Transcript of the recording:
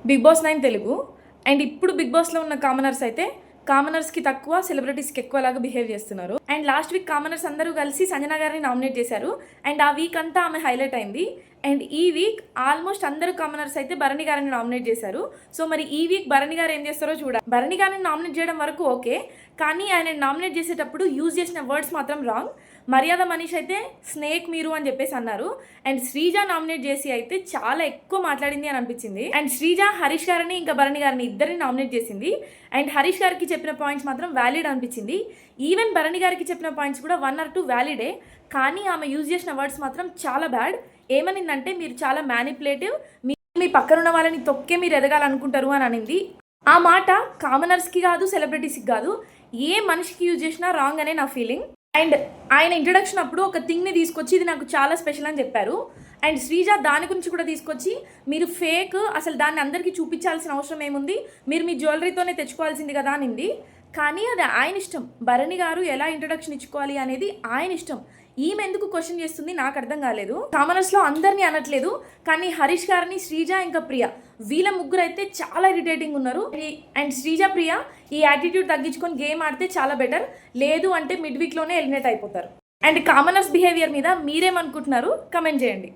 Big Boss 9 Telugu. And ఇప్పుడు Bigg బాస్లో ఉన్న కామనర్స్ అయితే కామనర్స్కి తక్కువ, సెలబ్రిటీస్కి ఎక్కువలాగా బిహేవ్ చేస్తున్నారు. అండ్ లాస్ట్ వీక్ కామనర్స్ అందరూ కలిసి సంజన గారిని నామినేట్ చేశారు. అండ్ ఆ వీక్ అంతా ఆమె హైలైట్ అయింది. అండ్ ఈ వీక్ ఆల్మోస్ట్ అందరూ కామనర్స్ అయితే భరణి గారిని నామినేట్ చేశారు. సో మరి ఈ వీక్ భరణి గారు ఏం చేస్తారో చూడాలి. భరణి గారిని నామినేట్ చేయడం వరకు ఓకే, కానీ ఆయన నామినేట్ చేసేటప్పుడు యూజ్ చేసిన వర్డ్స్ మాత్రం రాంగ్. మర్యాద మనీష్ అయితే స్నేక్ మీరు అని చెప్పేసి అన్నారు. అండ్ శ్రీజ నామినేట్ చేసి అయితే చాలా ఎక్కువ మాట్లాడింది అని అనిపించింది. అండ్ శ్రీజ హరీష్ గారిని ఇంకా భరణి గారిని ఇద్దరిని నామినేట్ చేసింది. అండ్ హరీష్ గారికి చెప్పిన పాయింట్స్ మాత్రం వ్యాలిడ్ అనిపించింది. ఈవెన్ భరణి గారికి చెప్పిన పాయింట్స్ కూడా 1 or 2 వ్యాలిడే, కానీ ఆమె యూజ్ చేసిన వర్డ్స్ మాత్రం చాలా బ్యాడ్. ఏమనిందంటే మీరు చాలా మ్యానిపులేటివ్, మీ పక్కనున్న వాళ్ళని తొక్కే మీరు ఎదగాలనుకుంటారు అని అనింది. ఆ మాట కామనర్స్కి కాదు, సెలబ్రిటీస్కి కాదు, ఏ మనిషికి యూజ్ చేసినా రాంగ్ అనే నా ఫీలింగ్. అండ్ ఆయన ఇంట్రడక్షన్ అప్పుడు ఒక థింగ్ని తీసుకొచ్చి ఇది నాకు చాలా స్పెషల్ అని చెప్పారు. అండ్ శ్రీజ దాని గురించి కూడా తీసుకొచ్చి మీరు ఫేక్, అసలు దాన్ని అందరికీ చూపించాల్సిన అవసరం ఏముంది, మీరు మీ జ్యువెలరీతోనే తెచ్చుకోవాల్సింది కదా అనింది. కానీ అది ఆయన ఇష్టం. భరణి గారు ఎలా ఇంట్రడక్షన్ ఇచ్చుకోవాలి అనేది ఆయన ఇష్టం. ఈమె ఎందుకు క్వశ్చన్ చేస్తుంది నాకు అర్థం కాలేదు. కామనర్స్లో అందరినీ అనట్లేదు, కానీ హరీష్ గారిని, శ్రీజ ఇంకా ప్రియ, వీళ్ళ ముగ్గురు అయితే చాలా ఇరిటేటింగ్ ఉన్నారు. అండ్ శ్రీజ, ప్రియ ఈ యాటిట్యూడ్ తగ్గించుకొని గేమ్ ఆడితే చాలా బెటర్. లేదు అంటే మిడ్ వీక్లోనే ఎలిమినేట్ అయిపోతారు. అండ్ కామనర్స్ బిహేవియర్ మీద మీరేమనుకుంటున్నారు కమెంట్ చేయండి.